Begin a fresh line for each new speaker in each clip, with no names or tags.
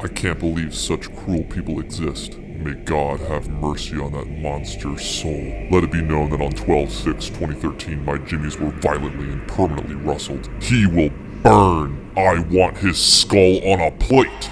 I can't believe such cruel people exist. May God have mercy on that monster's soul. Let it be known that on 12/6/2013, my jimmies were violently and permanently rustled. He will burn. I want his skull on a plate.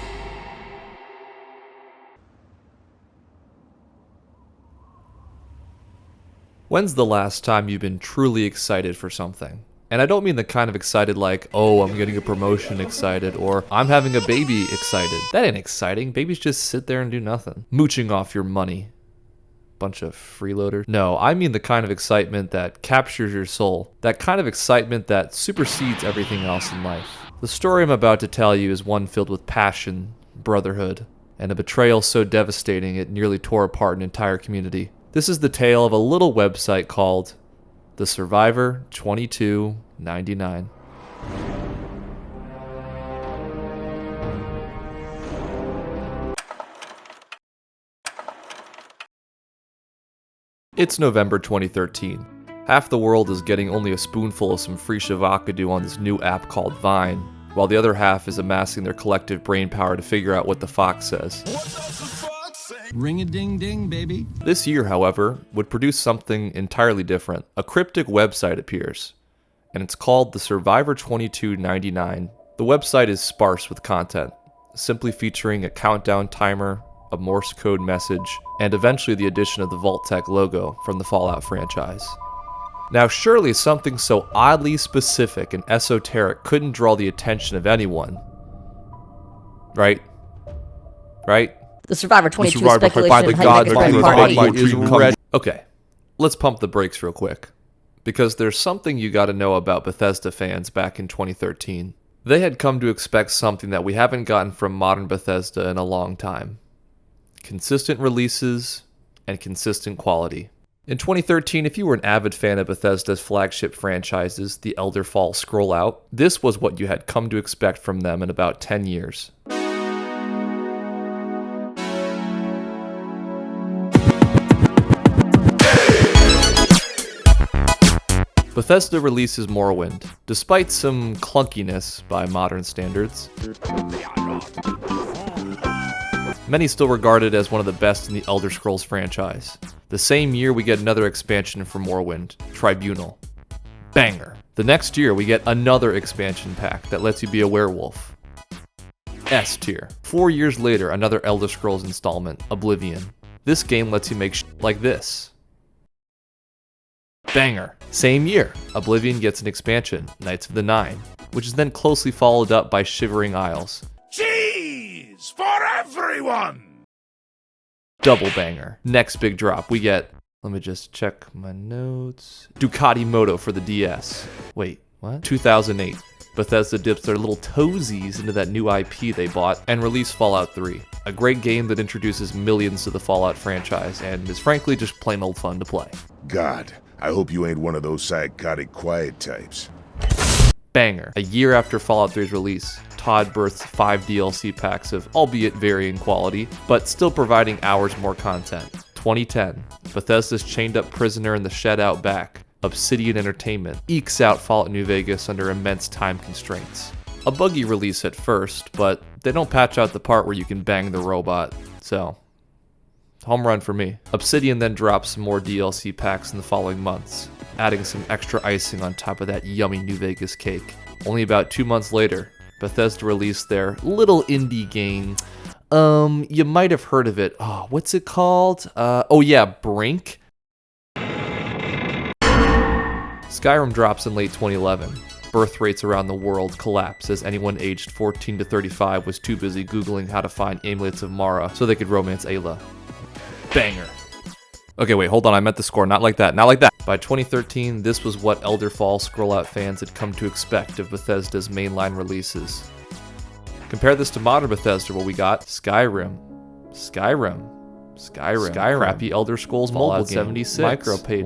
When's the last time you've been truly excited for something? And I don't mean the kind of excited like, oh, I'm getting a promotion excited, or I'm having a baby excited. That ain't exciting. Babies just sit there and do nothing. Mooching off your money. Bunch of freeloaders. No, I mean the kind of excitement that captures your soul. That kind of excitement that supersedes everything else in life. The story I'm about to tell you is one filled with passion, brotherhood, and a betrayal so devastating it nearly tore apart an entire community. This is the tale of a little website called The Survivor 2299. It's November 2013. Half the world is getting only a spoonful of some free shavakadu on this new app called Vine, while the other half is amassing their collective brain power to figure out what the fox says.
Ring-a-ding-ding, baby.
This year, however, would produce something entirely different. A cryptic website appears, and it's called The Survivor 2299. The website is sparse with content, simply featuring a countdown timer, a Morse code message, and eventually the addition of the Vault-Tec logo from the Fallout franchise. Now, surely something so oddly specific and esoteric couldn't draw the attention of anyone. Right?
The Survivor 22
By
speculation
the
and
gods,
hypothetical
my
party.
body is ready. Okay, let's pump the brakes real quick, because there's something you gotta know about Bethesda fans back in 2013. They had come to expect something that we haven't gotten from modern Bethesda in a long time. Consistent releases and consistent quality. In 2013, if you were an avid fan of Bethesda's flagship franchises, the Elder Falls Scrollout, this was what you had come to expect from them in about 10 years. Bethesda releases Morrowind, despite some clunkiness by modern standards. Many still regard it as one of the best in the Elder Scrolls franchise. The same year we get another expansion for Morrowind, Tribunal. Banger. The next year we get another expansion pack that lets you be a werewolf. S tier. 4 years later, another Elder Scrolls installment, Oblivion. This game lets you make shit like this. Banger. Same year, Oblivion gets an expansion, Knights of the Nine, which is then closely followed up by Shivering Isles.
Cheese for everyone!
Double banger. Next big drop, we get, let me just check my notes, Ducati Moto for the DS. Wait, what? 2008. Bethesda dips their little toesies into that new IP they bought and release Fallout 3. A great game that introduces millions to the Fallout franchise and is frankly just plain old fun to play.
God, I hope you ain't one of those psychotic quiet types.
Banger. A year after Fallout 3's release, Todd births 5 DLC packs of albeit varying quality, but still providing hours more content. 2010, Bethesda's chained up prisoner in the shed out back, Obsidian Entertainment, ekes out Fallout New Vegas under immense time constraints. A buggy release at first, but they don't patch out the part where you can bang the robot, so home run for me. Obsidian then drops some more DLC packs in the following months, adding some extra icing on top of that yummy New Vegas cake. Only about 2 months later, Bethesda released their little indie game. You might have heard of it. Oh, what's it called? Oh yeah, Brink. Skyrim drops in late 2011. Birth rates around the world collapse as anyone aged 14 to 35 was too busy Googling how to find amulets of Mara so they could romance Ayla. Banger. Okay, wait, hold on, I meant the score, not like that. By 2013, this was what Elder Falls Scrollout fans had come to expect of Bethesda's mainline releases. Compare this to modern Bethesda where we got Skyrim, crappy Elder Scrolls mobile game, 76, micro paid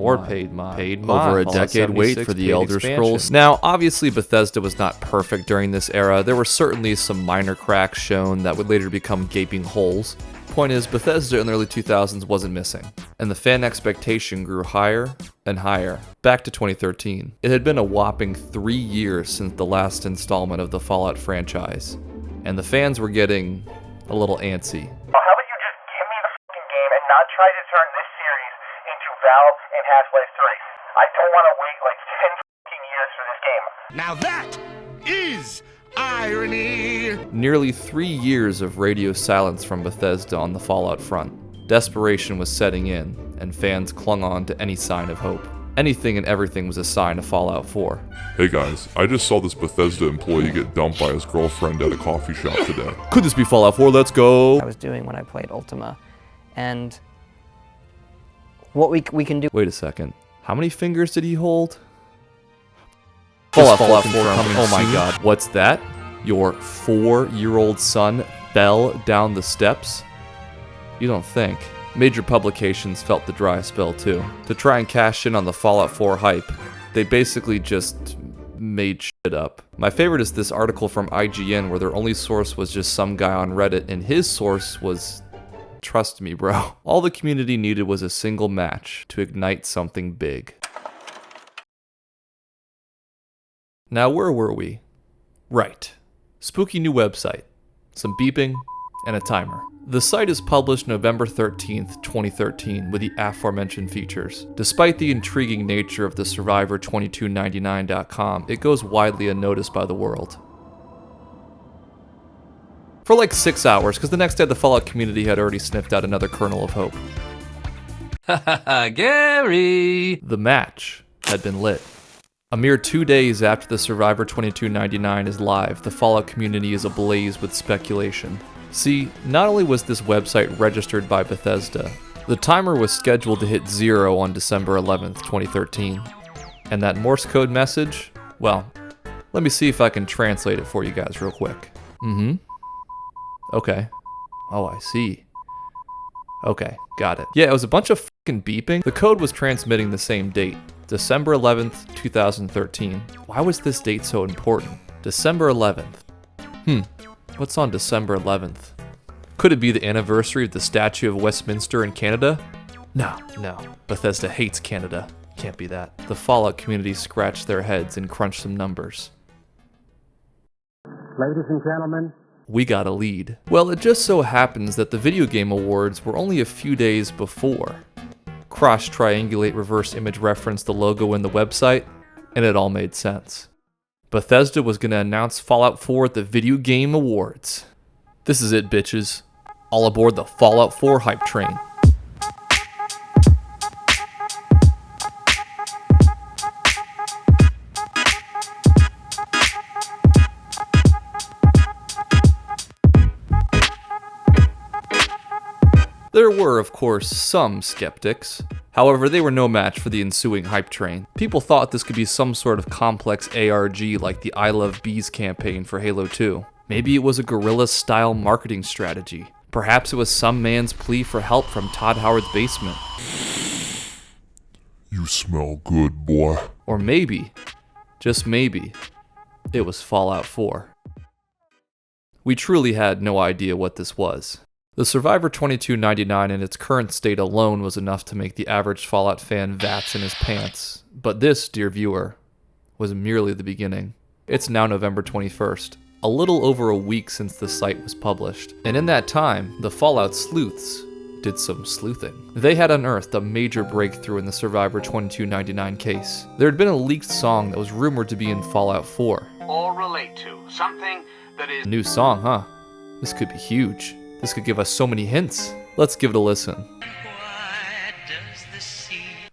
mod,
over a decade wait for the Elder Scrolls.
Now, obviously Bethesda was not perfect during this era. There were certainly some minor cracks shown that would later become gaping holes. Point is, Bethesda in the early 2000s wasn't missing, and the fan expectation grew higher and higher. Back to 2013. It had been a whopping 3 years since the last installment of the Fallout franchise, and the fans were getting a little antsy.
How about you just give me the fucking game and not try to turn this series into Valve and Half-Life 3? I don't want to wait like 10 fucking years for this game.
Now that is irony!
Nearly 3 years of radio silence from Bethesda on the Fallout front. Desperation was setting in, and fans clung on to any sign of hope. Anything and everything was a sign of Fallout 4.
Hey guys, I just saw this Bethesda employee get dumped by his girlfriend at a coffee shop today.
Could this be Fallout 4? Let's go!
I was doing when I played Ultima, and what we can do.
Wait a second. How many fingers did he hold? Fallout 4 coming. Oh my god. What's that? Your 4-year-old son fell down the steps? You don't think. Major publications felt the dry spell too. To try and cash in on the Fallout 4 hype, they basically just made shit up. My favorite is this article from IGN where their only source was just some guy on Reddit, and his source was, trust me bro, all the community needed was a single match to ignite something big. Now where were we? Right. Spooky new website. Some beeping, and a timer. The site is published November 13th, 2013 with the aforementioned features. Despite the intriguing nature of the Survivor2299.com, it goes widely unnoticed by the world. For like 6 hours, because the next day the Fallout community had already sniffed out another kernel of hope. Haha, Gary! The match had been lit. A mere 2 days after the Survivor 2299 is live, the Fallout community is ablaze with speculation. See, not only was this website registered by Bethesda, the timer was scheduled to hit 0 on December 11th, 2013. And that Morse code message? Well, let me see if I can translate it for you guys real quick. Okay. Oh, I see. Okay, got it. Yeah, it was a bunch of fucking beeping. The code was transmitting the same date, December 11th, 2013. Why was this date so important? December 11th. What's on December 11th? Could it be the anniversary of the Statue of Westminster in Canada? No. Bethesda hates Canada. Can't be that. The Fallout community scratched their heads and crunched some numbers.
Ladies and gentlemen,
we got a lead. Well, it just so happens that the Video Game Awards were only a few days before. Cross-triangulate reverse image reference the logo in the website, and it all made sense. Bethesda was going to announce Fallout 4 at the Video Game Awards. This is it, bitches. All aboard the Fallout 4 hype train. There were, of course, some skeptics. However, they were no match for the ensuing hype train. People thought this could be some sort of complex ARG like the I Love Bees campaign for Halo 2. Maybe it was a guerrilla-style marketing strategy. Perhaps it was some man's plea for help from Todd Howard's basement.
You smell good, boy.
Or maybe, just maybe, it was Fallout 4. We truly had no idea what this was. The Survivor 2299 in its current state alone was enough to make the average Fallout fan vats in his pants. But this, dear viewer, was merely the beginning. It's now November 21st, a little over a week since the site was published. And in that time, the Fallout sleuths did some sleuthing. They had unearthed a major breakthrough in the Survivor 2299 case. There had been a leaked song that was rumored to be in Fallout 4.
or relate to something that is...
New song, huh? This could be huge. This could give us so many hints. Let's give it a listen.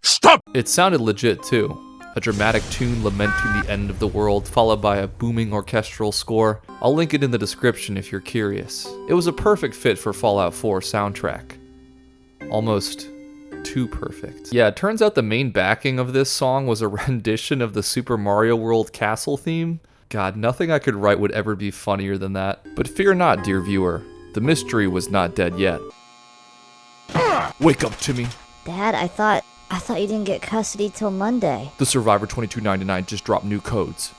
Stop!
It sounded legit too. A dramatic tune lamenting the end of the world, followed by a booming orchestral score. I'll link it in the description if you're curious. It was a perfect fit for Fallout 4 soundtrack. Almost too perfect. Yeah, it turns out the main backing of this song was a rendition of the Super Mario World castle theme. God, nothing I could write would ever be funnier than that. But fear not, dear viewer. The mystery was not dead yet. Wake up, Timmy.
Dad, I thought you didn't get custody till Monday.
The Survivor 2299 just dropped new codes.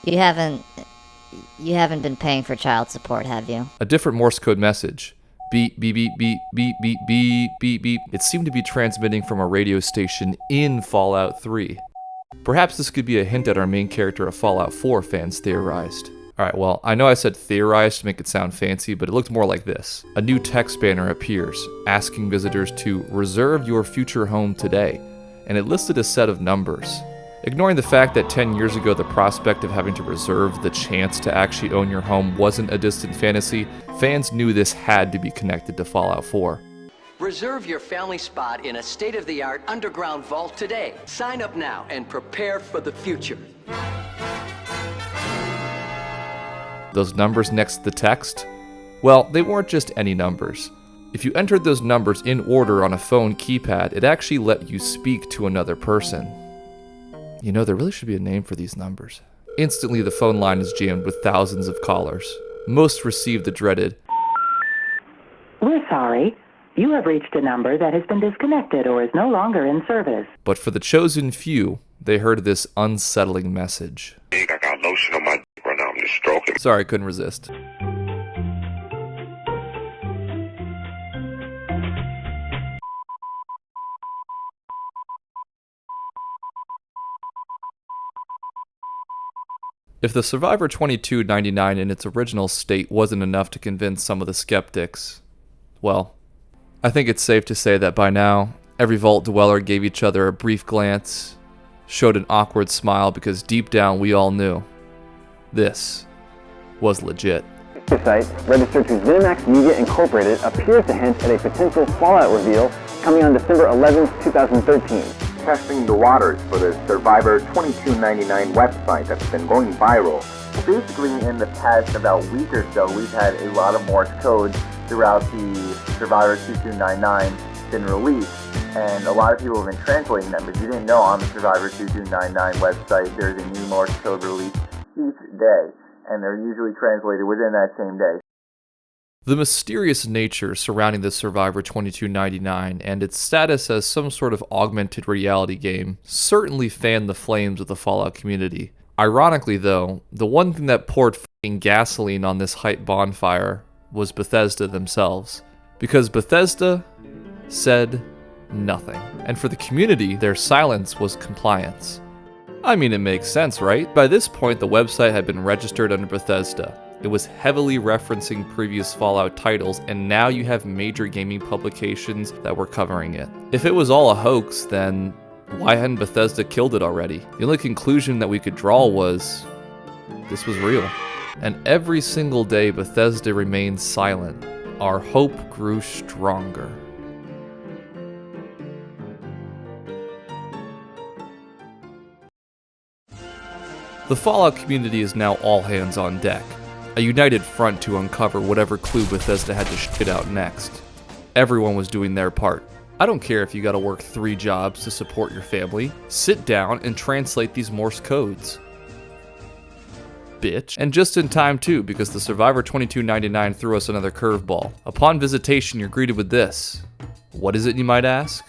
You haven't been paying for child support, have you?
A different Morse code message. Beep, beep, beep, beep, beep, beep, beep, beep, beep. It seemed to be transmitting from a radio station in Fallout 3. Perhaps this could be a hint at our main character of Fallout 4, fans theorized. Alright, well, I know I said theorize to make it sound fancy, but it looked more like this. A new text banner appears, asking visitors to reserve your future home today, and it listed a set of numbers. Ignoring the fact that 10 years ago the prospect of having to reserve the chance to actually own your home wasn't a distant fantasy, fans knew this had to be connected to Fallout 4.
Reserve your family spot in a state-of-the-art underground vault today. Sign up now and prepare for the future.
Those numbers next to the text? Well, they weren't just any numbers. If you entered those numbers in order on a phone keypad, it actually let you speak to another person. You know, there really should be a name for these numbers. Instantly, the phone line is jammed with thousands of callers. Most received the dreaded,
"We're sorry. You have reached a number that has been disconnected or is no longer in service."
But for the chosen few, they heard this unsettling message.
I got lotion on my dick right now. I'm just stroking.
Sorry, I couldn't resist. If the Survivor 2299 in its original state wasn't enough to convince some of the skeptics, well, I think it's safe to say that by now, every Vault Dweller gave each other a brief glance, showed an awkward smile because deep down we all knew this was legit.
The site, registered to ZeniMax Media Incorporated, appears to hint at a potential Fallout reveal coming on December 11th, 2013.
Testing the waters for the Survivor 2299 website that's been going viral. Basically, in the past about a week or so, we've had a lot of Morse code throughout the Survivor 2299 been released, and a lot of people have been translating them. But you didn't know, on the Survivor 2299 website, there's a new Morse code release each day, and they're usually translated within that same day.
The mysterious nature surrounding the Survivor 2299 and its status as some sort of augmented reality game certainly fanned the flames of the Fallout community. Ironically though, the one thing that poured fucking gasoline on this hype bonfire was Bethesda themselves. Because Bethesda said nothing. And for the community, their silence was compliance. I mean, it makes sense, right? By this point, the website had been registered under Bethesda. It was heavily referencing previous Fallout titles, and now you have major gaming publications that were covering it. If it was all a hoax, then why hadn't Bethesda killed it already? The only conclusion that we could draw was this was real. And every single day Bethesda remained silent, our hope grew stronger. The Fallout community is now all hands on deck. A united front to uncover whatever clue Bethesda had to shit out next. Everyone was doing their part. I don't care if you gotta work 3 jobs to support your family. Sit down and translate these Morse codes. Bitch. And just in time too, because the Survivor 2299 threw us another curveball. Upon visitation, you're greeted with this. What is it, you might ask?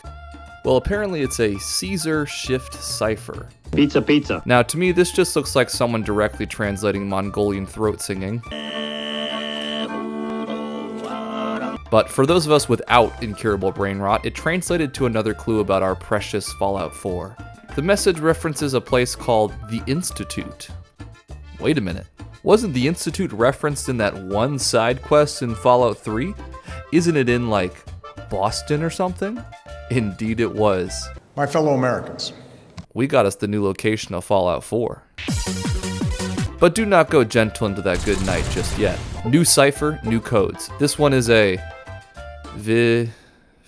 Well, apparently it's a Caesar shift cipher.
Pizza, pizza.
Now, to me, this just looks like someone directly translating Mongolian throat singing. But for those of us without incurable brain rot, it translated to another clue about our precious Fallout 4. The message references a place called The Institute. Wait a minute. Wasn't The Institute referenced in that one side quest in Fallout 3? Isn't it in, like, Boston or something? Indeed it was.
My fellow Americans,
we got us the new location of Fallout 4. But do not go gentle into that good night just yet. New cipher, new codes. This one is a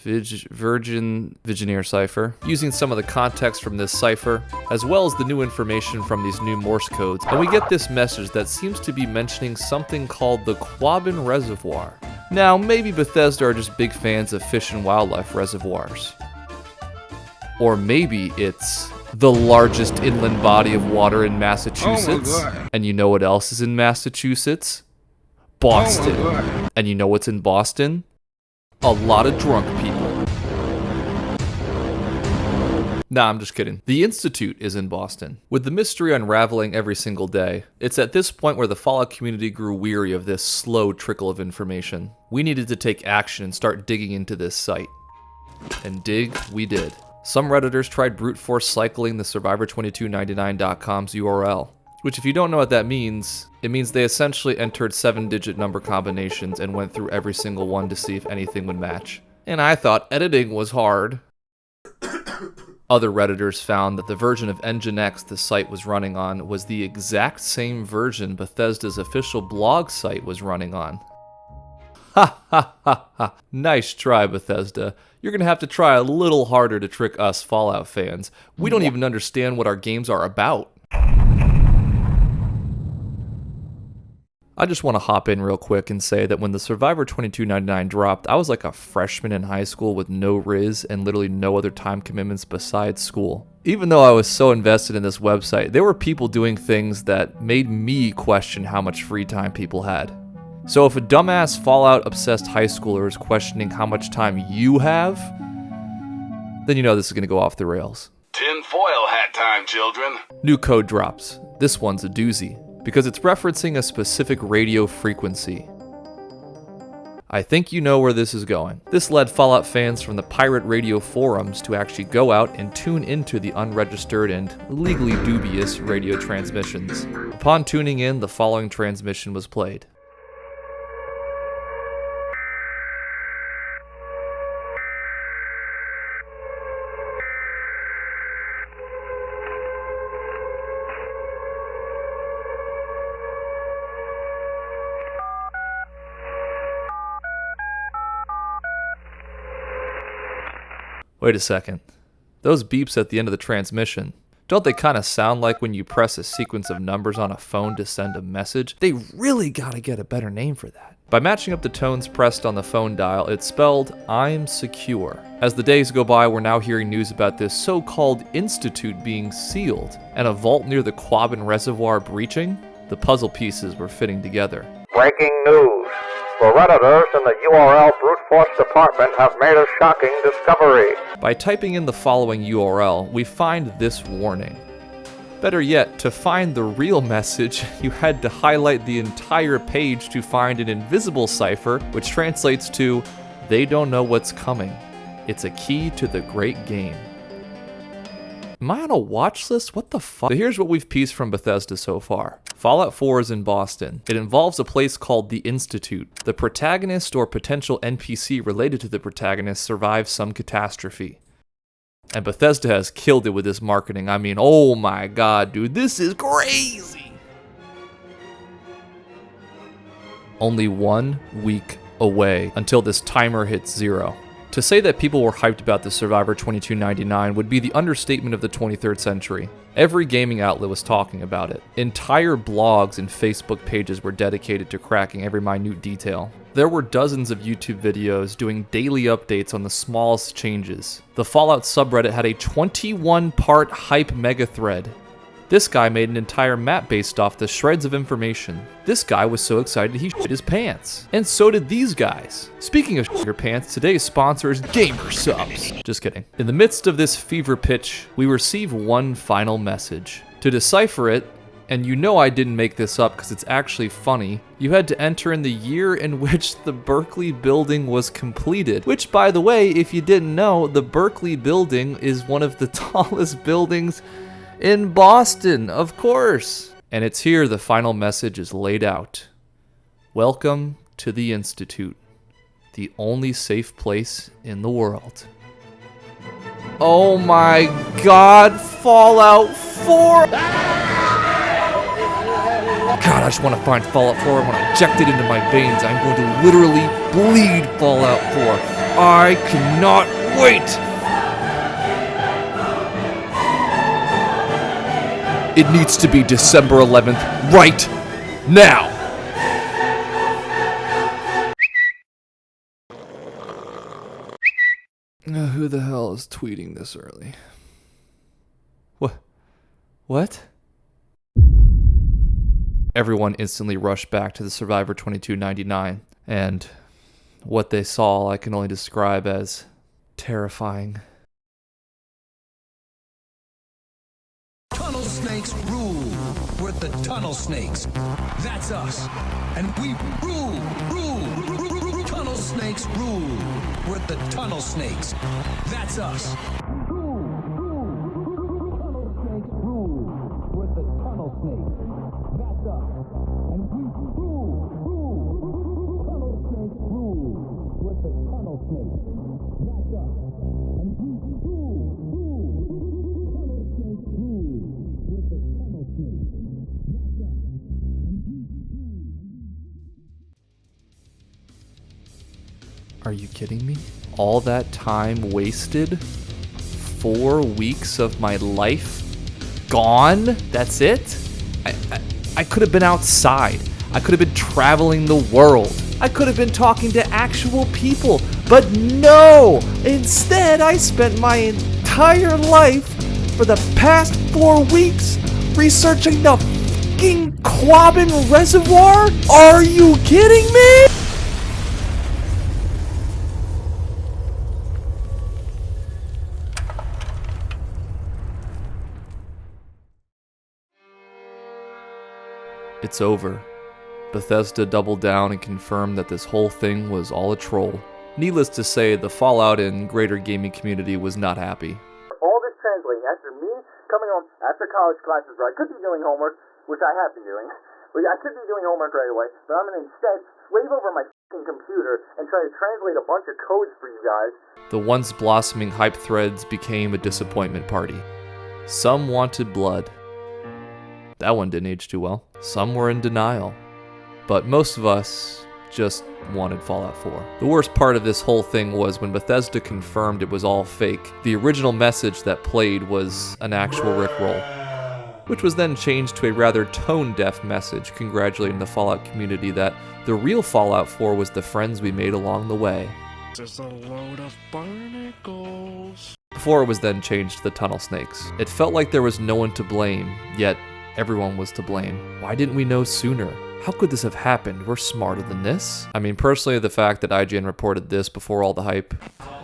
Virgineer cipher, using some of the context from this cipher, as well as the new information from these new Morse codes, and we get this message that seems to be mentioning something called the Quabbin Reservoir. Now, maybe Bethesda are just big fans of fish and wildlife reservoirs. Or maybe it's the largest inland body of water in Massachusetts. And you know what else is in Massachusetts? Boston. And you know what's in Boston? A lot of drunk people. Nah, I'm just kidding. The Institute is in Boston. With the mystery unraveling every single day, it's at this point where the Fallout community grew weary of this slow trickle of information. We needed to take action and start digging into this site. And dig we did. Some Redditors tried brute force cycling the Survivor2299.com's URL. which if you don't know what that means, it means they essentially entered 7-digit number combinations and went through every single one to see if anything would match. And I thought editing was hard. Other Redditors found that the version of Nginx the site was running on was the exact same version Bethesda's official blog site was running on. Ha ha ha ha. Nice try, Bethesda. You're gonna have to try a little harder to trick us Fallout fans. We don't even understand what our games are about. I just want to hop in real quick and say that when the Survivor 2299 dropped, I was like a freshman in high school with no Riz and literally no other time commitments besides school. Even though I was so invested in this website, there were people doing things that made me question how much free time people had. So if a dumbass Fallout-obsessed high schooler is questioning how much time you have, then you know this is going to go off the rails.
Tinfoil hat time, children.
New code drops. This one's a doozy, because it's referencing a specific radio frequency. I think you know where this is going. This led Fallout fans from the pirate radio forums to actually go out and tune into the unregistered and legally dubious radio transmissions. Upon tuning in, the following transmission was played. Wait a second. Those beeps at the end of the transmission, don't they kind of sound like when you press a sequence of numbers on a phone to send a message? They really gotta get a better name for that. By matching up the tones pressed on the phone dial, it's spelled, "I'm secure." As the days go by, we're now hearing news about this so-called institute being sealed, and a vault near the Quabbin Reservoir breaching. The puzzle pieces were fitting together.
Breaking news. The Redditors in the URL Brute Force Department have made a shocking discovery.
By typing in the following URL, we find this warning. Better yet, to find the real message, you had to highlight the entire page to find an invisible cipher, which translates to, "They don't know what's coming. It's a key to the great game." Am I on a watch list? What the fuck? So here's what we've pieced from Bethesda so far. Fallout 4 is in Boston. It involves a place called the Institute. The protagonist or potential NPC related to the protagonist survives some catastrophe. And Bethesda has killed it with this marketing. I mean, oh my god, dude, this is crazy! Only 1 week away until this timer hits 0. To say that people were hyped about the Survivor 2299 would be the understatement of the 23rd century. Every gaming outlet was talking about it. Entire blogs and Facebook pages were dedicated to cracking every minute detail. There were dozens of YouTube videos doing daily updates on the smallest changes. The Fallout subreddit had a 21-part hype mega thread. This guy made an entire map based off the shreds of information. This guy was so excited he shit his pants. And so did these guys. Speaking of shit your pants, today's sponsor is Gamer Subs. Just kidding. In the midst of this fever pitch, we receive one final message. To decipher it, and you know I didn't make this up because it's actually funny, you had to enter in the year in which the Berkeley building was completed. Which, by the way, if you didn't know, the Berkeley building is one of the tallest buildings in Boston, of course. And it's here the final message is laid out. Welcome to the Institute, the only safe place in the world. Oh my god, Fallout 4! God, I just want to find Fallout 4. I want to inject it into my veins. I'm going to literally bleed Fallout 4. I cannot wait! It needs to be December 11th, right now! Who the hell is tweeting this early? What? Everyone instantly rushed back to the Survivor 2299, and what they saw I can only describe as terrifying.
Tunnel snakes rule. We're the tunnel snakes. That's us. And we rule. Tunnel snakes rule. We're the tunnel snakes. That's us. Tunnel snakes rule. We're the tunnel snakes.
Are you kidding me? All that time wasted? 4 weeks of my life gone? That's it? I could have been outside. I could have been traveling the world. I could have been talking to actual people. But no! Instead, I spent my entire life for the past 4 weeks researching the f***ing Quabbin Reservoir? Are you kidding me? It's over. Bethesda doubled down and confirmed that this whole thing was all a troll. Needless to say, the fallout in greater gaming community was not happy.
All this translating after me coming home after college classes where I could be doing homework, which I have been doing. I could be doing homework right away, but I'm going to instead slave over my f***ing computer and try to translate a bunch of codes for you guys.
The once blossoming hype threads became a disappointment party. Some wanted blood. That one didn't age too well. Some were in denial. But most of us just wanted Fallout 4. The worst part of this whole thing was when Bethesda confirmed it was all fake, the original message that played was an actual Rickroll, which was then changed to a rather tone-deaf message congratulating the Fallout community that the real Fallout 4 was the friends we made along the way.
Just a load of barnacles.
Before it was then changed to the Tunnel Snakes. It felt like there was no one to blame, yet everyone was to blame. Why didn't we know sooner? How could this have happened? We're smarter than this. I mean, personally, the fact that IGN reported this before all the hype.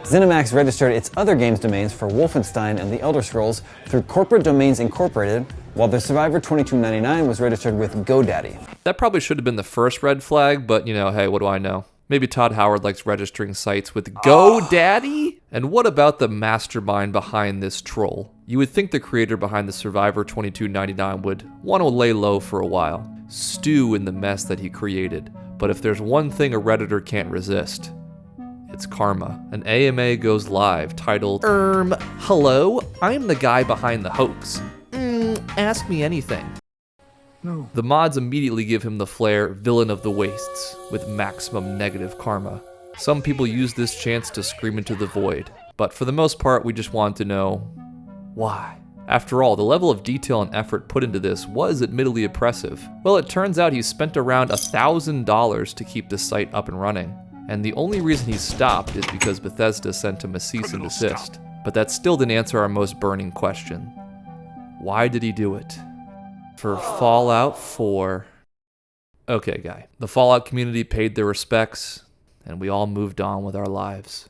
ZeniMax registered its other games domains for Wolfenstein and The Elder Scrolls through Corporate Domains Incorporated, while the Survivor 2299 was registered with GoDaddy.
That probably should have been the first red flag, but hey, what do I know? Maybe Todd Howard likes registering sites with GoDaddy? And what about the mastermind behind this troll? You would think the creator behind the Survivor 2299 would want to lay low for a while, stew in the mess that he created. But if there's one thing a Redditor can't resist, it's karma. An AMA goes live titled, hello, I'm the guy behind the hoax. Ask me anything.
No.
The mods immediately give him the flair Villain of the Wastes, with maximum negative karma. Some people use this chance to scream into the void, but for the most part we just want to know why. After all, the level of detail and effort put into this was admittedly oppressive. Well, it turns out he spent around $1,000 to keep the site up and running, and the only reason he stopped is because Bethesda sent him a cease and desist. But that still didn't answer our most burning question. Why did he do it? For Fallout 4. Okay, guy. The Fallout community paid their respects, and we all moved on with our lives.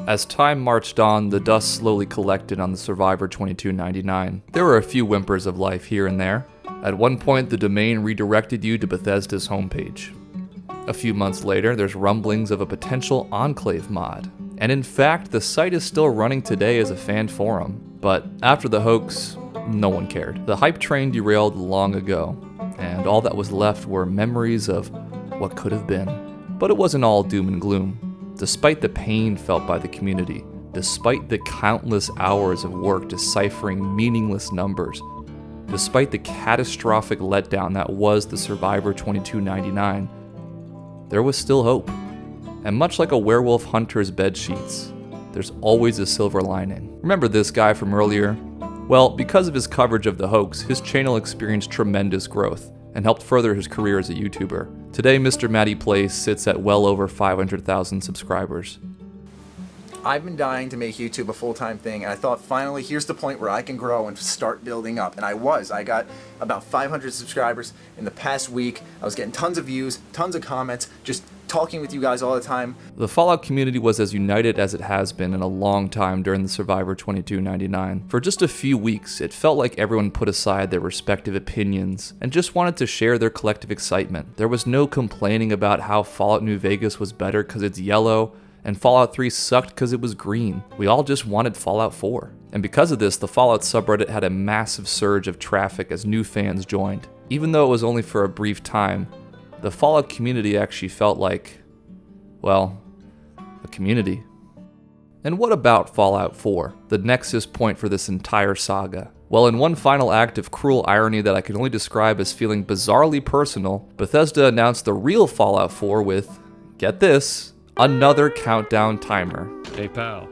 As time marched on, the dust slowly collected on the Survivor 2299. There were a few whimpers of life here and there. At one point, the domain redirected you to Bethesda's homepage. A few months later, there's rumblings of a potential Enclave mod. And in fact, the site is still running today as a fan forum. But after the hoax, no one cared. The hype train derailed long ago, and all that was left were memories of what could have been. But it wasn't all doom and gloom. Despite the pain felt by the community, despite the countless hours of work deciphering meaningless numbers, despite the catastrophic letdown that was the Survivor 2299, there was still hope. And much like a werewolf hunter's bedsheets, there's always a silver lining. Remember this guy from earlier? Well, because of his coverage of the hoax, his channel experienced tremendous growth and helped further his career as a YouTuber. Today, Mr. Matty Plays sits at well over 500,000 subscribers.
I've been dying to make YouTube a full-time thing, and I thought finally here's the point where I can grow and start building up. And I got about 500 subscribers in the past week. I was getting tons of views, tons of comments, just talking with you guys all the time.
The Fallout community was as united as it has been in a long time during the Survivor 2299. For just a few weeks, it felt like everyone put aside their respective opinions and just wanted to share their collective excitement. There was no complaining about how Fallout New Vegas was better because it's yellow, and Fallout 3 sucked because it was green. We all just wanted Fallout 4. And because of this, the Fallout subreddit had a massive surge of traffic as new fans joined. Even though it was only for a brief time, the Fallout community actually felt like, well, a community. And what about Fallout 4, the nexus point for this entire saga? Well, in one final act of cruel irony that I can only describe as feeling bizarrely personal, Bethesda announced the real Fallout 4 with, get this, another countdown timer.
Hey pal,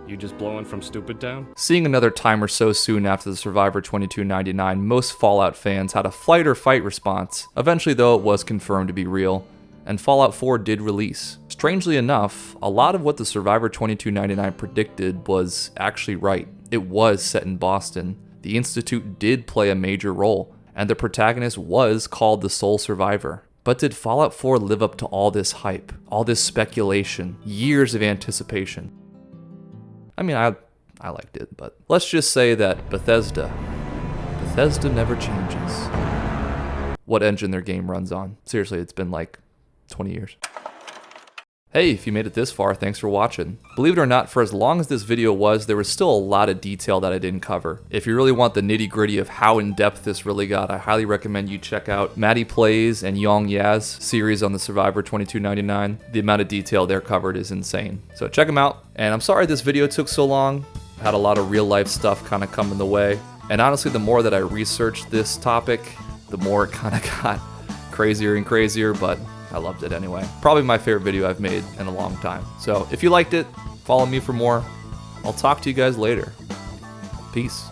you just blowing from Stupid Town?
Seeing another timer so soon after the Survivor 2299, most Fallout fans had a flight or fight response. Eventually though, it was confirmed to be real, and Fallout 4 did release. Strangely enough, a lot of what the Survivor 2299 predicted was actually right. It was set in Boston. The Institute did play a major role, and the protagonist was called the sole survivor. But did Fallout 4 live up to all this hype, all this speculation, years of anticipation? I mean, I liked it, but let's just say that Bethesda never changes what engine their game runs on. Seriously, it's been like 20 years. Hey, if you made it this far, thanks for watching. Believe it or not, for as long as this video was, there was still a lot of detail that I didn't cover. If you really want the nitty-gritty of how in-depth this really got, I highly recommend you check out Matty Plays and Yong Yaz series on the Survivor 2299. The amount of detail there covered is insane. So check them out. And I'm sorry this video took so long. Had a lot of real-life stuff kind of come in the way. And honestly, the more that I researched this topic, the more it kind of got crazier and crazier, but I loved it anyway. Probably my favorite video I've made in a long time. So if you liked it, follow me for more. I'll talk to you guys later. Peace.